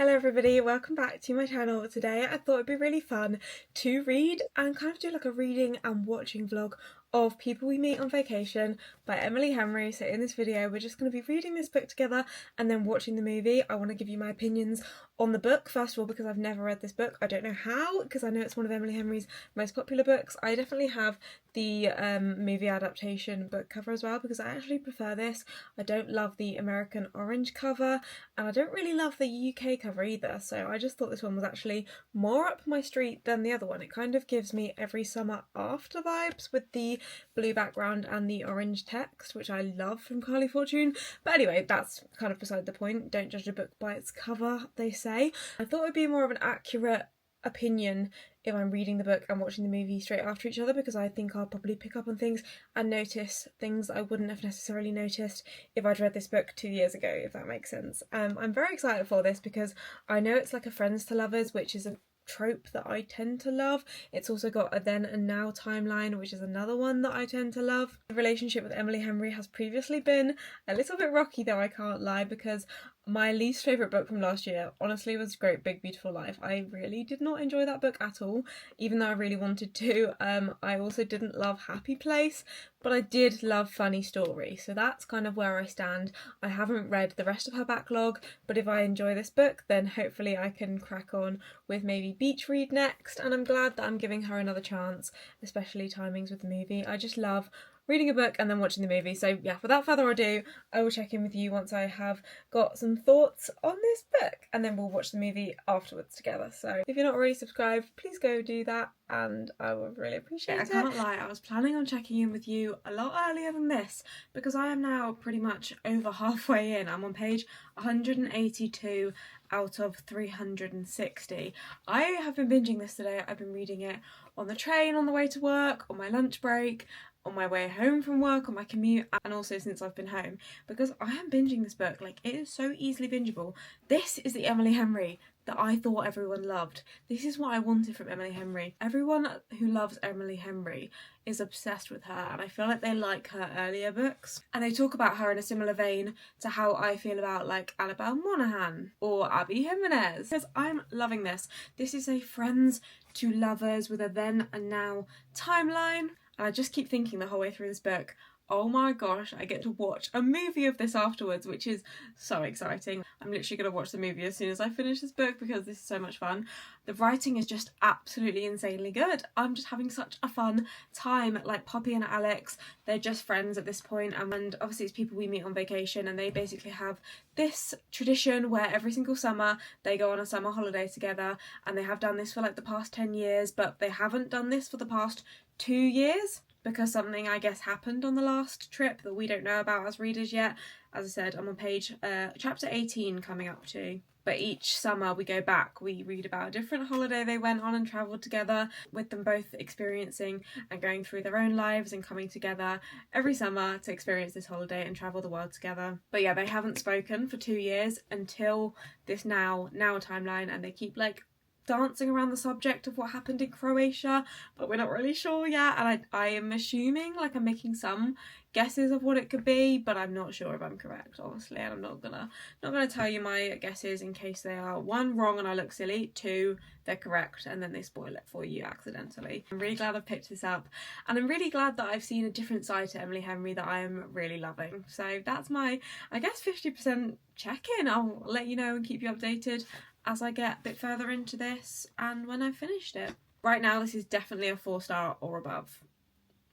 Hello everybody, welcome back to my channel. Today I thought it'd be really fun to read and kind of do like a reading and watching vlog of People We Meet on Vacation by Emily Henry. So in this video we're just going to be reading this book together and then watching the movie. I want to give you my opinions on the book, first of all because I've never read this book. I don't know how, because I know it's one of Emily Henry's most popular books. I definitely have the movie adaptation book cover as well because I actually prefer this. I don't love the American orange cover and I don't really love the UK cover either, so I just thought this one was actually more up my street than the other one. It kind of gives me Every Summer After vibes with the blue background and the orange text, which I love from Carly Fortune. But anyway, that's kind of beside the point. Don't judge a book by its cover, they say. I thought it would be more of an accurate opinion if I'm reading the book and watching the movie straight after each other, because I think I'll probably pick up on things and notice things I wouldn't have necessarily noticed if I'd read this book 2 years ago, if that makes sense. I'm very excited for this because I know it's like a friends to lovers, which is a trope that I tend to love. It's also got a then and now timeline, which is another one that I tend to love. The relationship with Emily Henry has previously been a little bit rocky though, I can't lie, because my least favourite book from last year honestly was Great Big Beautiful Life. I really did not enjoy that book at all, even though I really wanted to. I also didn't love Happy Place, but I did love Funny Story, so that's kind of where I stand. I haven't read the rest of her backlog, but if I enjoy this book then hopefully I can crack on with maybe Beach Read next, and I'm glad that I'm giving her another chance, especially timings with the movie. I just love reading a book and then watching the movie. So yeah, without further ado, I will check in with you once I have got some thoughts on this book and then we'll watch the movie afterwards together. So if you're not already subscribed, please go do that and I would really appreciate it. I can't lie, I was planning on checking in with you a lot earlier than this because I am now pretty much over halfway in. I'm on page 182 out of 360. I have been binging this today. I've been reading it on the train, on the way to work, on my lunch break, on my way home from work, on my commute, and also since I've been home, because I am binging this book. Like, it is so easily bingeable. This is the Emily Henry that I thought everyone loved. This is what I wanted from Emily Henry. Everyone who loves Emily Henry is obsessed with her, and I feel like they like her earlier books. And they talk about her in a similar vein to how I feel about like Annabelle Monaghan or Abby Jimenez. Because I'm loving this. This is a friends to lovers with a then and now timeline. And I just keep thinking the whole way through this book, oh my gosh, I get to watch a movie of this afterwards, which is so exciting. I'm literally going to watch the movie as soon as I finish this book because this is so much fun. The writing is just absolutely insanely good. I'm just having such a fun time. Like Poppy and Alex, they're just friends at this point, and obviously it's People We Meet on Vacation, and they basically have this tradition where every single summer they go on a summer holiday together, and they have done this for like the past 10 years, but they haven't done this for the past 2 years because something I guess happened on the last trip that we don't know about as readers yet. As I said, I'm on page chapter 18 coming up to. But each summer we go back, we read about a different holiday they went on and travelled together, with them both experiencing and going through their own lives and coming together every summer to experience this holiday and travel the world together. But yeah, they haven't spoken for 2 years until this now timeline, and they keep like dancing around the subject of what happened in Croatia, but we're not really sure yet, and I am assuming, like, I'm making some guesses of what it could be, but I'm not sure if I'm correct, honestly, and I'm not gonna tell you my guesses in case they are 1, wrong and I look silly, 2, they're correct and then they spoil it for you accidentally. I'm really glad I've picked this up, and I'm really glad that I've seen a different side to Emily Henry that I am really loving. So that's my, I guess, 50% check-in. I'll let you know and keep you updated as I get a bit further into this and when I've finished it. Right now this is definitely a 4-star or above,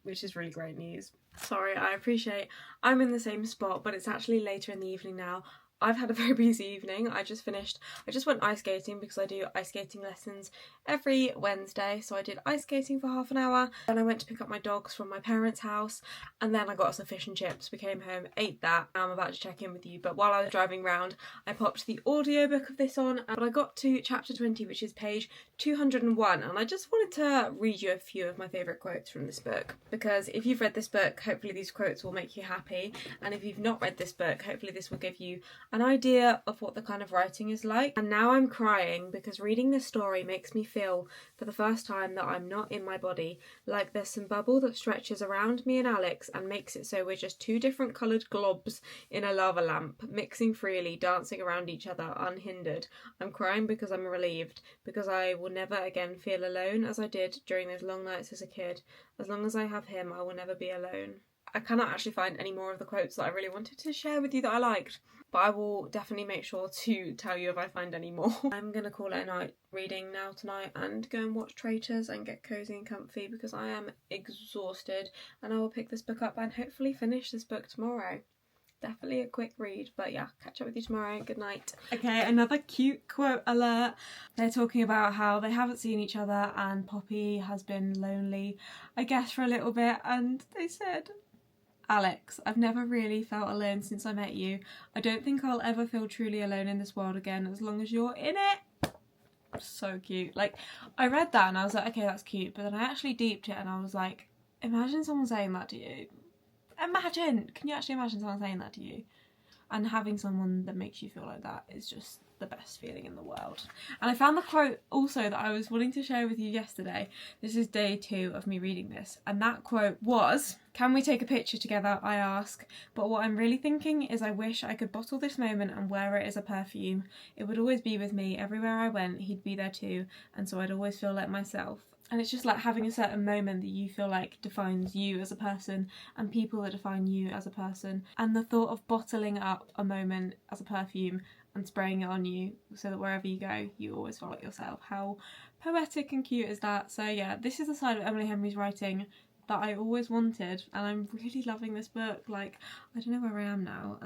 which is really great news. Sorry, I appreciate I'm in the same spot, but it's actually later in the evening now. I've had a very busy evening. I just went ice skating because I do ice skating lessons every Wednesday. So I did ice skating for half an hour. Then I went to pick up my dogs from my parents' house, and then I got us some fish and chips. We came home, ate that. I'm about to check in with you. But while I was driving round, I popped the audiobook of this on, but I got to chapter 20, which is page 201. And I just wanted to read you a few of my favourite quotes from this book, because if you've read this book, hopefully these quotes will make you happy. And if you've not read this book, hopefully this will give you an idea of what the kind of writing is like. And now I'm crying because reading this story makes me feel for the first time that I'm not in my body, like there's some bubble that stretches around me and Alex and makes it so we're just two different coloured globs in a lava lamp, mixing freely, dancing around each other unhindered. I'm crying because I'm relieved, because I will never again feel alone as I did during those long nights as a kid. As long as I have him, I will never be alone. I cannot actually find any more of the quotes that I really wanted to share with you that I liked, but I will definitely make sure to tell you if I find any more. I'm going to call it a night reading now tonight and go and watch Traitors and get cosy and comfy because I am exhausted, and I will pick this book up and hopefully finish this book tomorrow. Definitely a quick read, but yeah, catch up with you tomorrow. Good night. Okay, another cute quote alert. They're talking about how they haven't seen each other and Poppy has been lonely, I guess, for a little bit, and they said, Alex, I've never really felt alone since I met you. I don't think I'll ever feel truly alone in this world again as long as you're in it. So cute. Like, I read that and I was like, okay, that's cute, but then I actually deeped it and I was like, imagine someone saying that to you. Imagine! Can you actually imagine someone saying that to you? And having someone that makes you feel like that is just the best feeling in the world. And I found the quote also that I was wanting to share with you yesterday. This is day 2 of me reading this, and that quote was, "Can we take a picture together, I ask, but what I'm really thinking is I wish I could bottle this moment and wear it as a perfume. It would always be with me, everywhere I went he'd be there too, and so I'd always feel like myself." And it's just like having a certain moment that you feel like defines you as a person and people that define you as a person. And the thought of bottling up a moment as a perfume and spraying it on you so that wherever you go, you always feel like yourself. How poetic and cute is that? So yeah, this is the side of Emily Henry's writing that I always wanted, and I'm really loving this book. Like, I don't know where I am now,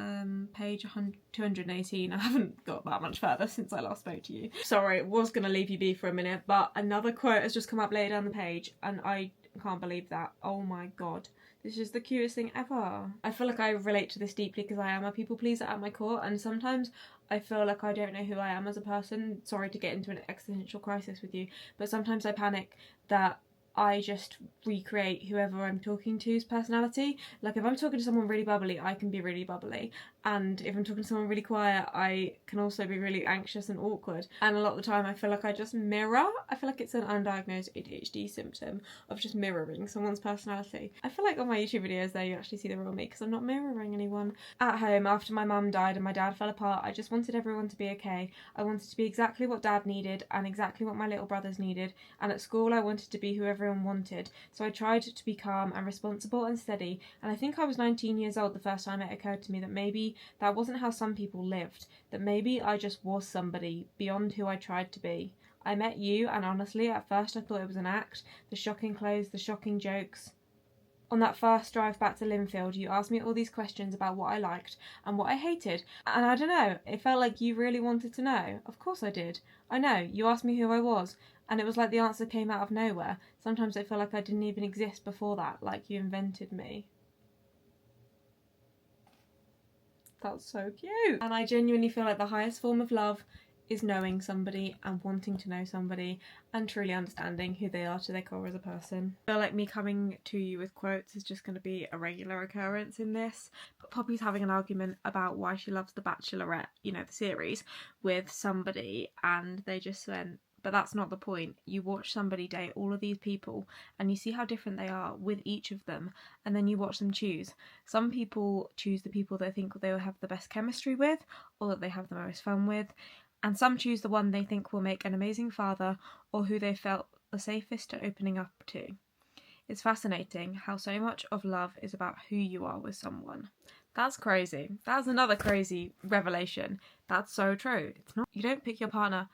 page 218. I haven't got that much further since I last spoke to you. Sorry, was going to leave you be for a minute, but another quote has just come up later down the page and I can't believe that. Oh my god. This is the cutest thing ever. I feel like I relate to this deeply because I am a people pleaser at my core, and sometimes I feel like I don't know who I am as a person. Sorry to get into an existential crisis with you, but sometimes I panic that I just recreate whoever I'm talking to's personality. Like, if I'm talking to someone really bubbly, I can be really bubbly. And if I'm talking to someone really quiet, I can also be really anxious and awkward. And a lot of the time I feel like I just mirror. I feel like it's an undiagnosed ADHD symptom of just mirroring someone's personality. I feel like on my YouTube videos there you actually see the real me because I'm not mirroring anyone. At home, after my mum died and my dad fell apart, I just wanted everyone to be okay. I wanted to be exactly what dad needed and exactly what my little brothers needed. And at school I wanted to be who everyone wanted. So I tried to be calm and responsible and steady. And I think I was 19 years old the first time it occurred to me that maybe that wasn't how some people lived, that maybe I just was somebody beyond who I tried to be. I met you, and honestly, at first I thought it was an act. The shocking clothes, the shocking jokes. On that first drive back to Linfield, you asked me all these questions about what I liked and what I hated, and I don't know, it felt like you really wanted to know. Of course I did. I know, you asked me who I was, and it was like the answer came out of nowhere. Sometimes I feel like I didn't even exist before that, like you invented me. That's so cute. And I genuinely feel like the highest form of love is knowing somebody and wanting to know somebody and truly understanding who they are to their core as a person. I feel like me coming to you with quotes is just going to be a regular occurrence in this. But Poppy's having an argument about why she loves The Bachelorette, you know, the series, with somebody, and they just went, but that's not the point. You watch somebody date all of these people and you see how different they are with each of them, and then you watch them choose. Some people choose the people they think they will have the best chemistry with or that they have the most fun with, and some choose the one they think will make an amazing father or who they felt the safest to opening up to. It's fascinating how so much of love is about who you are with someone. That's crazy. That's another crazy revelation. That's so true. It's not, you don't pick your partner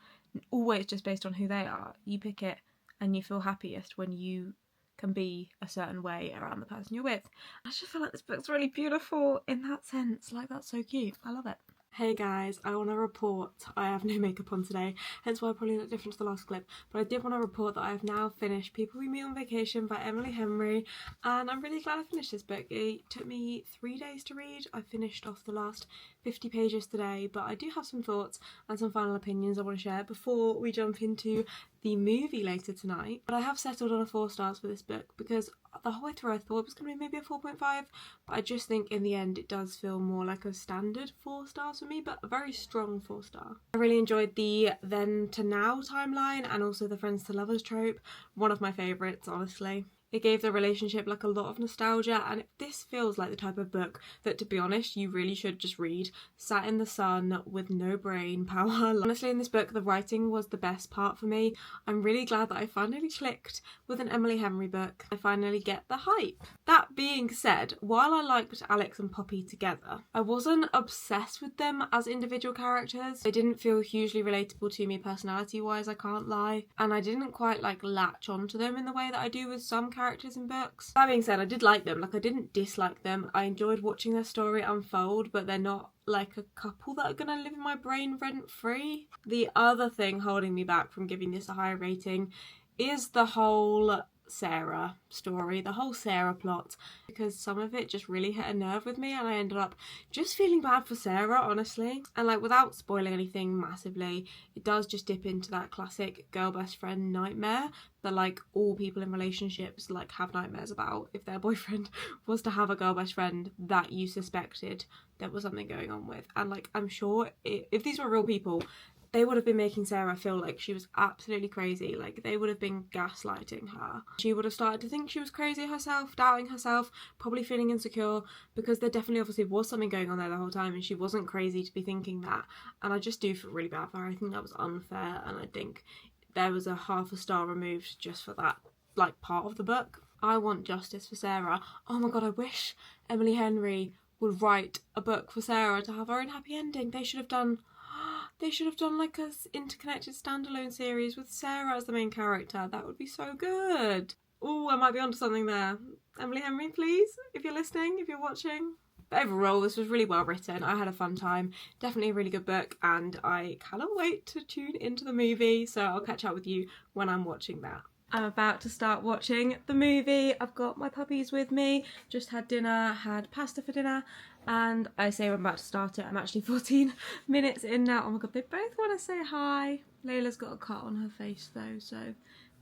always just based on who they are. You pick it and you feel happiest when you can be a certain way around the person you're with. I just feel like this book's really beautiful in that sense. Like, that's so cute. I love it. Hey guys, I want to report I have no makeup on today, hence why I probably look different to the last clip, but I did want to report that I have now finished People We Meet on Vacation by Emily Henry, and I'm really glad I finished this book. It took me 3 days to read. I finished off the last 50 pages today, but I do have some thoughts and some final opinions I want to share before we jump into the movie later tonight. But I have settled on a 4 stars for this book because the whole way through I thought it was going to be maybe a 4.5, but I just think in the end it does feel more like a standard 4 stars for me, but a very strong 4 star. I really enjoyed the then to now timeline and also the friends to lovers trope, one of my favourites honestly. It gave the relationship like a lot of nostalgia, and this feels like the type of book that, to be honest, you really should just read sat in the sun with no brain power. Honestly, in this book the writing was the best part for me. I'm really glad that I finally clicked with an Emily Henry book. I finally get the hype. That being said, while I liked Alex and Poppy together, I wasn't obsessed with them as individual characters. They didn't feel hugely relatable to me personality wise, I can't lie, and I didn't quite like latch onto them in the way that I do with some characters in books. That being said, I did like them, like I didn't dislike them. I enjoyed watching their story unfold, but they're not like a couple that are gonna live in my brain rent free. The other thing holding me back from giving this a higher rating is the whole Sarah story, the whole Sarah plot, because some of it just really hit a nerve with me and I ended up just feeling bad for Sarah, honestly. And like, without spoiling anything massively, it does just dip into that classic girl best friend nightmare that like all people in relationships like have nightmares about. If their boyfriend was to have a girl best friend that you suspected there was something going on with, and like I'm sure if these were real people, they would have been making Sarah feel like she was absolutely crazy. Like, they would have been gaslighting her. She would have started to think she was crazy herself, doubting herself, probably feeling insecure, because there definitely obviously was something going on there the whole time and she wasn't crazy to be thinking that. And I just do feel really bad for her. I think that was unfair, and I think there was a half a star removed just for that, like, part of the book. I want justice for Sarah. Oh my god, I wish Emily Henry would write a book for Sarah to have her own happy ending. They should have done like a interconnected standalone series with Sarah as the main character. That would be so good. Oh, I might be onto something there. Emily Henry, please, if you're listening, if you're watching. But overall, this was really well written. I had a fun time. Definitely a really good book, and I cannot wait to tune into the movie, so I'll catch up with you when I'm watching that. I'm about to start watching the movie. I've got my puppies with me, just had dinner, had pasta for dinner, and I say I'm about to start it. I'm actually 14 minutes in now. Oh my god, they both want to say hi. Layla's got a cut on her face though, so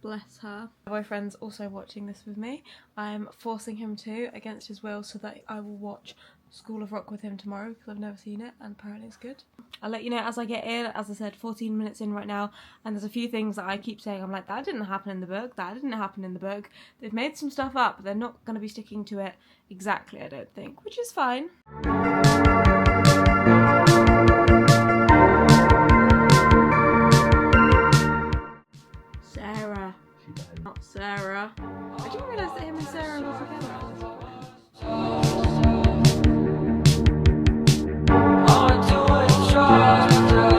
bless her. My boyfriend's also watching this with me. I'm forcing him to, against his will, so that I will watch School of Rock with him tomorrow because I've never seen it and apparently it's good. I'll let you know as I get in. As I said, 14 minutes in right now, and there's a few things that I keep saying, I'm like, that didn't happen in the book, that didn't happen in the book. They've made some stuff up, but they're not going to be sticking to it exactly, I don't think, which is fine. Sarah. Not Sarah. I didn't realise that him and Sarah were together at this point.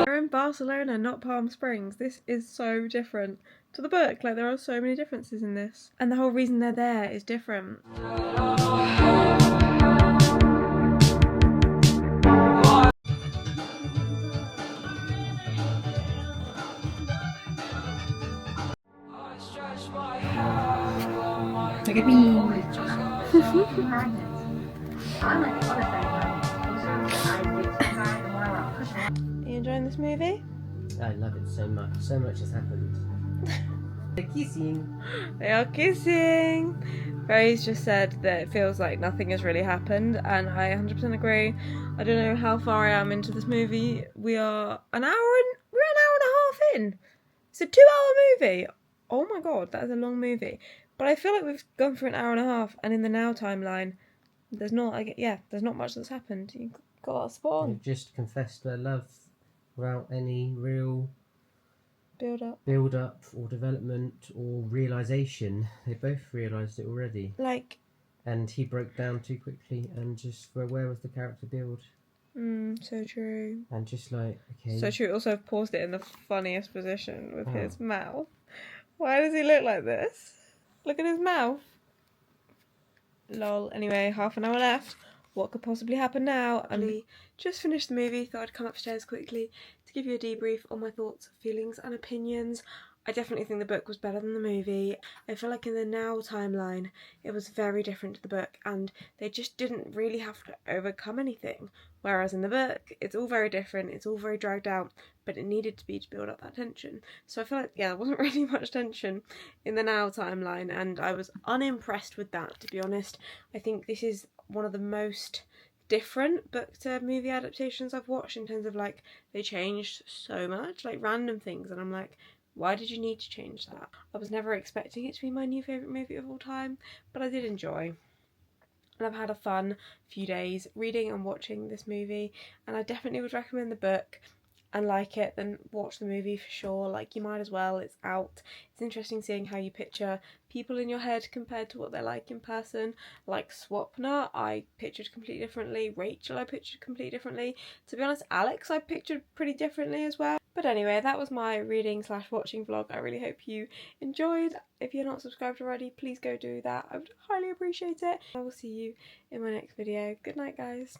We're in Barcelona, not Palm Springs. This is so different to the book. Like, there are so many differences in this. And the whole reason they're there is different. Look at me. Are you enjoying this movie? I love it so much. So much has happened. They're kissing. They are kissing. Ray's just said that it feels like nothing has really happened, and I 100% agree. I don't know how far I am into this movie. We're an hour and a half in. It's a 2-hour movie. Oh my god, that is a long movie. But I feel like we've gone for an hour and a half, and in the now timeline, there's not much that's happened. You got that spot on. They've just confessed their love without any real Build up or development or realisation. They both realised it already. Like, and he broke down too quickly, and just where was the character build? So true. And just like, okay. So true. Also, I've paused it in the funniest position with his mouth. Why does he look like this? Look at his mouth. Lol. Anyway, half an hour left. What could possibly happen now? I just finished the movie, thought I'd come upstairs quickly to give you a debrief on my thoughts, feelings and opinions. I definitely think the book was better than the movie. I feel like in the Now timeline, it was very different to the book, and they just didn't really have to overcome anything. Whereas in the book, it's all very different, it's all very dragged out, but it needed to be to build up that tension. So I feel like, yeah, there wasn't really much tension in the Now timeline, and I was unimpressed with that, to be honest. I think this is one of the most different book to movie adaptations I've watched, in terms of like, they changed so much, like random things, and I'm like, why did you need to change that? I was never expecting it to be my new favourite movie of all time, but I did enjoy. And I've had a fun few days reading and watching this movie, and I definitely would recommend the book and like it, then watch the movie for sure. Like, you might as well, it's out. It's interesting seeing how you picture people in your head compared to what they're like in person. Like Swapna, I pictured completely differently. Rachel, I pictured completely differently. To be honest, Alex, I pictured pretty differently as well. But anyway, that was my reading / watching vlog. I really hope you enjoyed. If you're not subscribed already, please go do that. I would highly appreciate it. I will see you in my next video. Good night, guys.